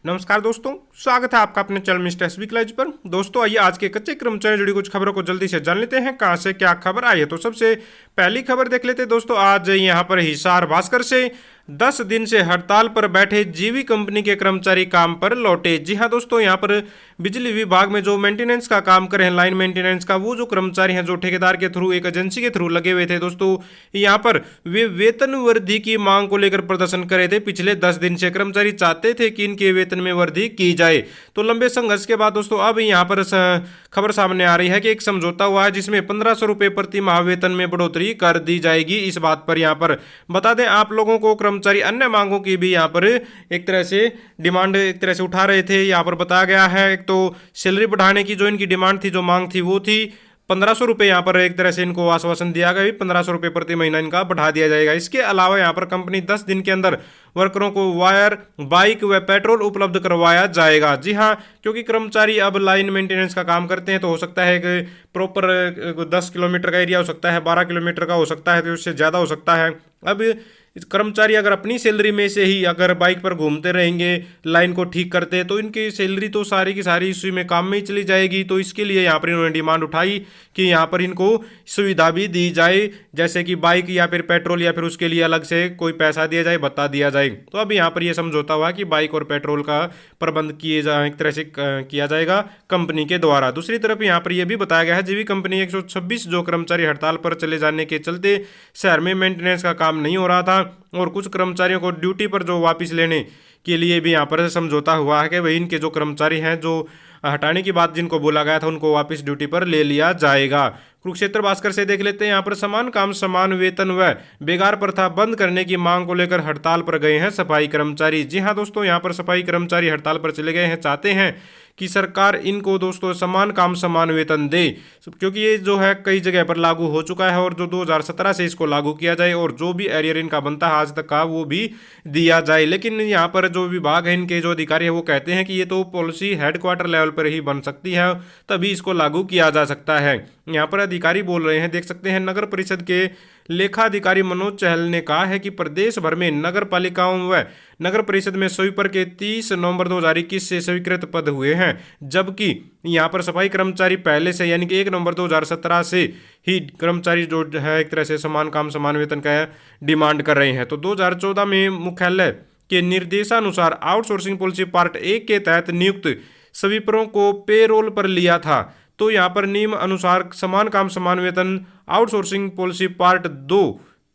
नमस्कार दोस्तों, स्वागत है आपका अपने चैनल मिस्टर एसबी क्लाइज पर। दोस्तों आइए आज के कच्चे कर्मचारी जुड़ी कुछ खबरों को जल्दी से जान लेते हैं कहां से क्या खबर आई है। तो सबसे पहली खबर देख लेते हैं दोस्तों, आज यहां पर हिसार भास्कर से 10 दिन से हड़ताल पर बैठे जीवी कंपनी के कर्मचारी काम पर लौटे। जी हां दोस्तों, यहां पर बिजली विभाग में जो मेंटेनेंस का काम करे हैं, लाइन मेंटेनेंस का, वो जो कर्मचारी हैं जो ठेकेदार के थ्रू एक एजेंसी के थ्रू लगे हुए थे दोस्तों, यहां पर वे वेतन वृद्धि की मांग को लेकर प्रदर्शन करे थे। पिछले 10 दिन से कर्मचारी चाहते थे कि इनके वेतन में वृद्धि की जाए। तो लंबे संघर्ष के बाद दोस्तों अब यहां पर खबर सामने आ रही है कि एक समझौता हुआ है जिसमें 1500 रुपए प्रति माह वेतन में बढ़ोतरी कर दी जाएगी। इस बात पर यहां पर बता दें आप लोगों को, कर्मचारी अन्य मांगों की भी यहां पर एक तरह से डिमांड एक तरह से उठा रहे थे। यहां पर बताया गया है, एक तो सैलरी बढ़ाने की जो इनकी डिमांड थी, जो मांग थी, वो थी 1500 रुपये। यहाँ पर एक तरह से इनको आश्वासन दिया गया, 1500 रुपये प्रति महीना इनका बढ़ा दिया जाएगा। इसके अलावा यहाँ पर कंपनी 10 दिन के अंदर वर्करों को वायर, बाइक व पेट्रोल उपलब्ध करवाया जाएगा। जी हाँ, क्योंकि कर्मचारी अब लाइन मेंटेनेंस का काम करते हैं, तो हो सकता है कि प्रॉपर 10 किलोमीटर का एरिया हो सकता है, 12 किलोमीटर का हो सकता है, तो उससे ज़्यादा हो सकता है। अब कर्मचारी अगर अपनी सैलरी में से ही अगर बाइक पर घूमते रहेंगे, लाइन को ठीक करते, तो इनकी सैलरी तो सारी की सारी इसी में काम में ही चली जाएगी। तो इसके लिए यहाँ पर इन्होंने डिमांड उठाई कि यहाँ पर इनको सुविधा भी दी जाए, जैसे कि बाइक या फिर पेट्रोल या फिर उसके लिए अलग से कोई पैसा दिया जाए, बता दिया जाए। तो अब यहाँ पर यह समझौता हुआ कि बाइक और पेट्रोल का प्रबंध किए जाए, एक तरह से किया जाएगा कंपनी के द्वारा। दूसरी तरफ यहाँ पर यह भी बताया गया है, जीवी कंपनी 126 जो कर्मचारी हड़ताल पर चले जाने के चलते शहर में मेंटेनेंस का काम नहीं हो रहा था, और कुछ कर्मचारियों को ड्यूटी पर जो वापस लेने के लिए भी यहाँ पर समझौता हुआ है कि वही इनके जो कर्मचारी हैं जो हटाने की बात जिनको बोला गया था, उनको वापस ड्यूटी पर ले लिया जाएगा। कुरुक्षेत्र भास्कर से देख लेते हैं, यहाँ पर समान काम समान वेतन व बेगार प्रथा बंद करने की मांग को लेकर हड़ताल पर गए हैं सफाई कर्मचारी। जी हाँ दोस्तों, यहाँ पर सफाई कर्मचारी हड़ताल पर चले गए हैं, चाहते हैं कि सरकार इनको दोस्तों समान काम समान वेतन दे, क्योंकि ये जो है कई जगह पर लागू हो चुका है, और जो 2017 से इसको लागू किया जाए, और जो भी एरियर इनका बनता है आज तक का, वो भी दिया जाए। लेकिन यहाँ पर जो विभाग है, इनके जो अधिकारी है, वो कहते हैं कि ये तो पॉलिसी हेडक्वार्टर लेवल पर ही बन सकती है, तभी इसको लागू किया जा सकता है। यहाँ पर अधिकारी बोल रहे हैं, देख सकते हैं, नगर परिषद के लेखाधिकारी मनोज चहल ने कहा है कि प्रदेश भर में नगर पालिकाओं व नगर परिषद में स्वीपर के 30 नवंबर 2021 से स्वीकृत पद हुए हैं, जबकि यहाँ पर सफाई कर्मचारी पहले से यानी कि 1 नवंबर 2017 से ही कर्मचारी जो है एक तरह से समान काम समान वेतन का डिमांड कर रहे हैं। तो 2014 में मुख्यालय के निर्देशानुसार आउटसोर्सिंग पॉलिसी पार्ट 1 के तहत नियुक्त स्वीपरों को पेरोल पर लिया था। तो यहाँ पर नियम अनुसार समान काम समान वेतन आउटसोर्सिंग पॉलिसी पार्ट 2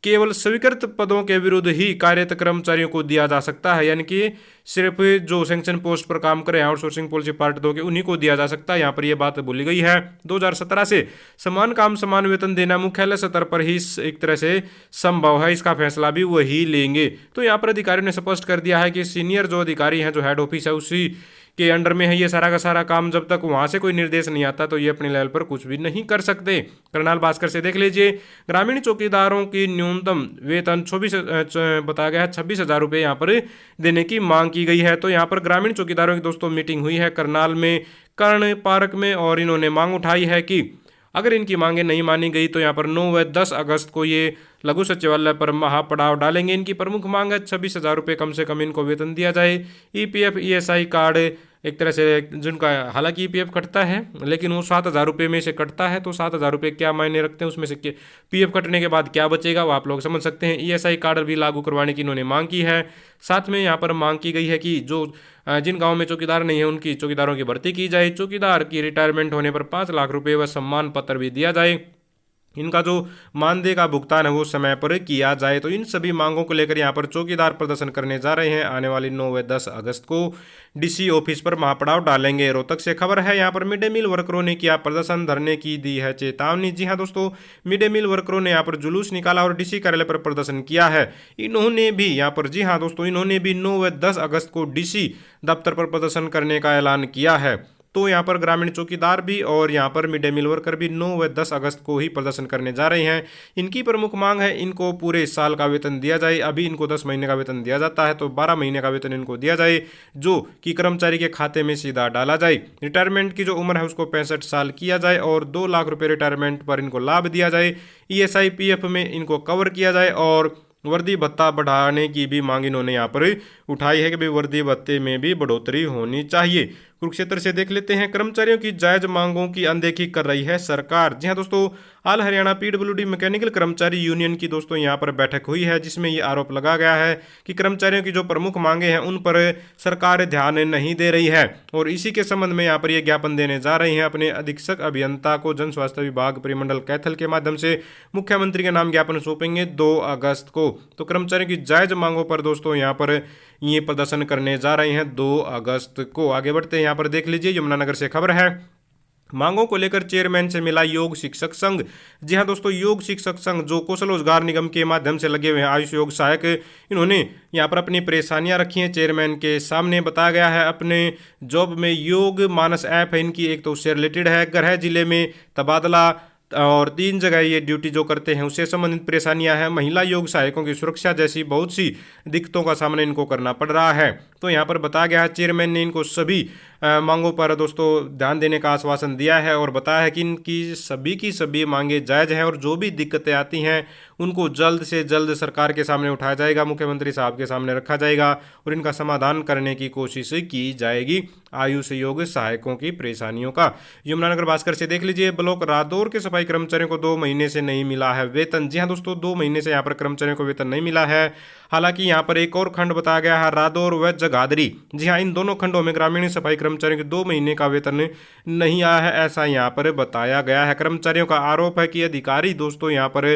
केवल स्वीकृत पदों के विरुद्ध ही कार्यरत कर्मचारियों को दिया जा सकता है, यानी कि सिर्फ जो सैंक्शन पोस्ट पर काम करें आउटसोर्सिंग पॉलिसी पार्ट 2 के, उन्हीं को दिया जा सकता है। यहाँ पर यह बात बोली गई है। 2017 से समान काम समान वेतन देना मुख्यालय स्तर पर ही एक तरह से संभव है, इसका फैसला भी वही लेंगे। तो यहाँ पर अधिकारियों ने स्पष्ट कर दिया है कि सीनियर जो अधिकारी हैं, जो हेड ऑफिस है, उसी के अंडर में है ये सारा का सारा काम। जब तक वहां से कोई निर्देश नहीं आता तो ये अपने लेवल पर कुछ भी नहीं कर सकते। करनाल भास्कर से देख लीजिए, ग्रामीण चौकीदारों की न्यूनतम वेतन 24 बताया गया है 26,000 रुपये यहाँ पर देने की मांग की गई है। तो यहाँ पर ग्रामीण चौकीदारों की दोस्तों मीटिंग हुई है करनाल में कर्ण पार्क में, और इन्होंने मांग उठाई है कि अगर इनकी मांगें नहीं मानी गई तो यहाँ पर 9 व 10 अगस्त को ये लघु सचिवालय पर महापड़ाव डालेंगे। इनकी प्रमुख मांग है 26,000 रुपये कम से कम इनको वेतन दिया जाए। ईपीएफ ईएसआई कार्ड एक तरह से जिनका हालांकि ईपीएफ कटता है, लेकिन वो 7,000 रुपये में से कटता है, तो 7,000 रुपये क्या मायने रखते हैं, उसमें से पीएफ कटने के बाद क्या बचेगा वो आप लोग समझ सकते हैं। ईएसआई कार्ड भी लागू करवाने की इन्होंने मांग की है। साथ में यहाँ पर मांग की गई है कि जो जिन गाँव में चौकीदार नहीं है उनकी चौकीदारों की भर्ती की जाए। चौकीदार की रिटायरमेंट होने पर 5 लाख रुपये व सम्मान पत्र भी दिया जाए। इनका जो मानदेय का भुगतान है वो समय पर किया जाए। तो इन सभी मांगों को लेकर यहाँ पर चौकीदार प्रदर्शन करने जा रहे हैं। आने वाली 9 व 10 अगस्त को डीसी ऑफिस पर महापड़ाव डालेंगे। रोहतक से खबर है, यहाँ पर मिड डे मील वर्करों ने किया प्रदर्शन, धरने की दी है चेतावनी। जी हाँ दोस्तों, मिड डे मील वर्करों ने यहाँ पर जुलूस निकाला और डीसी कार्यालय पर प्रदर्शन किया है। इन्होंने भी यहाँ पर, जी हाँ दोस्तों, इन्होंने भी 9 व 10 अगस्त को डीसी दफ्तर पर प्रदर्शन करने का ऐलान किया है। तो यहाँ पर ग्रामीण चौकीदार भी और यहाँ पर मिड डे मील वर्कर भी 9 व 10 अगस्त को ही प्रदर्शन करने जा रहे हैं। इनकी प्रमुख मांग है इनको पूरे साल का वेतन दिया जाए। अभी इनको 10 महीने का वेतन दिया जाता है, तो 12 महीने का वेतन इनको दिया जाए, जो कि कर्मचारी के खाते में सीधा डाला जाए। रिटायरमेंट की जो उम्र है उसको 65 साल किया जाए और 2 लाख रुपये रिटायरमेंट पर इनको लाभ दिया जाए। ईएसआई पीएफ में इनको कवर किया जाए और वर्दी भत्ता बढ़ाने की भी मांग इन्होंने यहाँ पर उठाई है कि भाई वर्दी भत्ते में भी बढ़ोतरी होनी चाहिए। कुरुक्षेत्र से देख लेते हैं, कर्मचारियों की जायज मांगों की अनदेखी कर रही है सरकार। जी हाँ दोस्तों, ऑल हरियाणा पीडब्ल्यूडी मैकेनिकल कर्मचारी यूनियन की दोस्तों यहाँ पर बैठक हुई है, जिसमें ये आरोप लगाया गया है कि कर्मचारियों की जो प्रमुख मांगे हैं उन पर सरकार ध्यान नहीं दे रही है, और इसी के संबंध में यहाँ पर ये ज्ञापन देने जा रही है अपने अधीक्षक अभियंता को। जन स्वास्थ्य विभाग परिमंडल कैथल के माध्यम से मुख्यमंत्री के नाम ज्ञापन सौंपेंगे 2 अगस्त को। तो कर्मचारियों की जायज मांगों पर दोस्तों यहाँ पर ये प्रदर्शन करने जा रहे हैं 2 अगस्त को। आगे बढ़ते हैं, यहाँ पर देख लीजिए यमुनानगर से खबर है, मांगों को लेकर चेयरमैन से मिला योग शिक्षक संघ। जी हां दोस्तों, योग शिक्षक संघ जो कौशल रोजगार निगम के माध्यम से लगे हुए हैं आयुष योग सहायक, इन्होंने यहां पर अपनी परेशानियां रखी हैं चेयरमैन के सामने। बताया गया है अपने जॉब में योग मानस ऐप है इनकी, एक तो उससे रिलेटेड है, गृह जिले में तबादला और 3 जगह ये ड्यूटी जो करते हैं उससे संबंधित परेशानियां हैं। महिला योग सहायकों की सुरक्षा जैसी बहुत सी दिक्कतों का सामना इनको करना पड़ रहा है। तो यहाँ पर बताया गया है चेयरमैन ने इनको सभी मांगों पर दोस्तों ध्यान देने का आश्वासन दिया है, और बताया है कि इनकी सभी मांगे जायज हैं, और जो भी दिक्कतें आती हैं उनको जल्द से जल्द सरकार के सामने उठाया जाएगा, मुख्यमंत्री साहब के सामने रखा जाएगा, और इनका समाधान करने की कोशिश की जाएगी आयुष योग सहायकों की परेशानियों का। यमुनानगर भास्कर से देख लीजिए, ब्लॉक रादौर के सफाई कर्मचारियों को 2 महीने से नहीं मिला है वेतन। जी हाँ दोस्तों, 2 महीने से यहाँ पर कर्मचारियों को वेतन नहीं मिला है। हालांकि यहाँ पर एक और खंड बताया गया है, रादौर व जगाधरी। जी हाँ, इन दोनों खंडों में ग्रामीण सफाई कर्मचारियों के 2 महीने का वेतन नहीं आया है, ऐसा यहाँ पर बताया गया है। कर्मचारियों का आरोप है कि अधिकारी दोस्तों यहाँ पर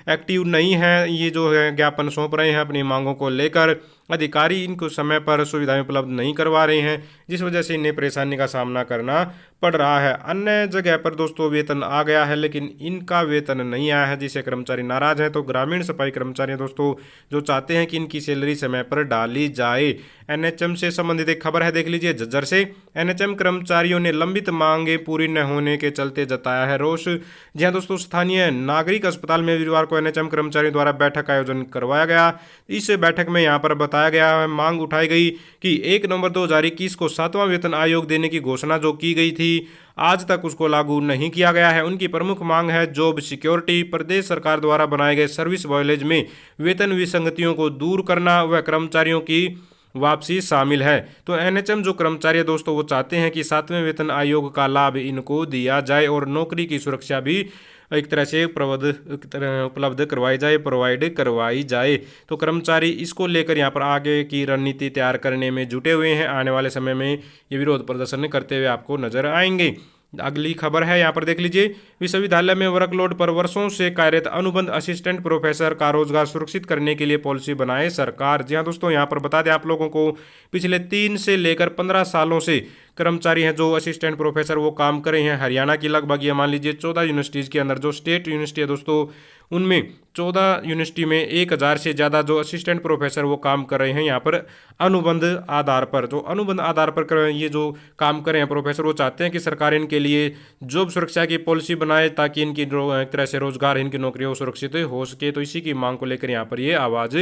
एक्टिव नहीं है, ये जो है ज्ञापन सौंप रहे हैं अपनी मांगों को लेकर, अधिकारी इनको समय पर सुविधाएं उपलब्ध नहीं करवा रहे हैं, जिस वजह से इन्हें परेशानी का सामना करना पड़ रहा है। अन्य जगह पर दोस्तों वेतन आ गया है, लेकिन इनका वेतन नहीं आया है, जिससे कर्मचारी नाराज हैं। तो ग्रामीण सफाई कर्मचारी दोस्तों जो चाहते हैं कि इनकी सैलरी समय पर डाली जाए। एनएचएम से संबंधित एक खबर है, देख लीजिए झज्जर से, एनएचएम कर्मचारियों ने लंबित मांगे पूरी न होने के चलते जताया है रोष। जी हाँ दोस्तों, स्थानीय नागरिक अस्पताल में वीरवार को एनएचएम कर्मचारियों द्वारा बैठक आयोजन करवाया गया। इस बैठक में यहाँ पर बताया गया है, मांग उठाई गई कि 1 नवंबर 2021 को 7वां वेतन आयोग देने की घोषणा जो की गई थी, आज तक उसको लागू नहीं किया गया है। उनकी प्रमुख मांग है जॉब सिक्योरिटी, प्रदेश सरकार द्वारा बनाए गए सर्विस वॉयलेज में वेतन विसंगतियों को दूर करना व कर्मचारियों की वापसी शामिल है। तो एनएचएम जो कर्मचारी दोस्तों वो चाहते हैं कि 7वें वेतन आयोग का लाभ इनको दिया जाए, और नौकरी की सुरक्षा भी एक तरह से उपलब्ध प्रोवाइड करवाई जाए। तो कर्मचारी इसको लेकर यहाँ पर आगे की रणनीति तैयार करने में जुटे हुए हैं। आने वाले समय में ये विरोध प्रदर्शन करते हुए आपको नजर आएंगे। अगली खबर है, यहाँ पर देख लीजिए, विश्वविद्यालय में वर्कलोड पर वर्षों से कार्यरत अनुबंध असिस्टेंट प्रोफेसर का रोजगार सुरक्षित करने के लिए पॉलिसी बनाए सरकार। जी हाँ दोस्तों, यहाँ पर बता दें आप लोगों को, पिछले 3 से लेकर 15 सालों से कर्मचारी हैं जो असिस्टेंट प्रोफेसर वो काम कर रहे हैं हरियाणा की लगभग ये मान लीजिए 14 यूनिवर्सिटीज़ के अंदर। जो स्टेट यूनिवर्सिटी है दोस्तों उनमें 14 यूनिवर्सिटी में 1000 से ज़्यादा जो असिस्टेंट प्रोफेसर वो काम कर रहे हैं यहाँ पर अनुबंध आधार पर। जो अनुबंध आधार पर ये जो काम कर रहे हैं प्रोफेसर, वो चाहते हैं कि सरकार इनके लिए जॉब सुरक्षा की पॉलिसी बनाए, ताकि इनकी एक तरह से रोजगार, इनकी नौकरियों सुरक्षित हो सके। तो इसी की मांग को लेकर यहाँ पर ये आवाज़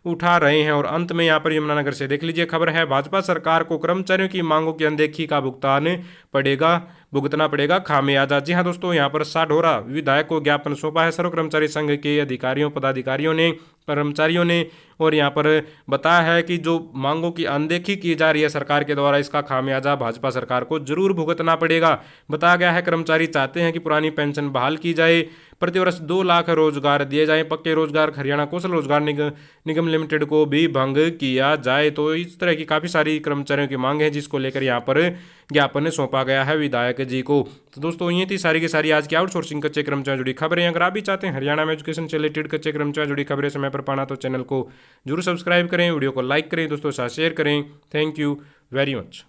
उठा रहे हैं। और अंत में यहाँ पर यमुनानगर से देख लीजिए खबर है, भाजपा सरकार को कर्मचारियों की मांगों की अनदेखी का भुगतना पड़ेगा खामियाजा। जी हाँ दोस्तों, यहाँ पर साढौरा विधायक को ज्ञापन सौंपा है सर्व कर्मचारी संघ के अधिकारियों पदाधिकारियों ने, कर्मचारियों ने, और यहाँ पर बताया है कि जो मांगों की अनदेखी की जा रही है सरकार के द्वारा, इसका खामियाजा भाजपा सरकार को जरूर भुगतना पड़ेगा। बताया गया है कर्मचारी चाहते हैं कि पुरानी पेंशन बहाल की जाए, प्रतिवर्ष 2 लाख रोजगार दिए जाएं, पक्के रोजगार हरियाणा कौशल रोजगार निगम लिमिटेड को भी भंग किया जाए। तो इस तरह की काफ़ी सारी कर्मचारियों की मांग है, जिसको लेकर यहाँ पर ज्ञापन सौंपा गया है विधायक जी को। तो दोस्तों ये थी सारी की सारी आज की आउटसोर्सिंग कच्चे कर्मचारी जुड़ी खबरें। अगर आप भी चाहते हैं हरियाणा में एजुकेशन से रिलेटेड कच्चे कर्मचारी जुड़ी खबरें समय पर पाना, तो चैनल को जरूर सब्सक्राइब करें, वीडियो को लाइक करें, दोस्तों के साथ शेयर करें। Thank you very much.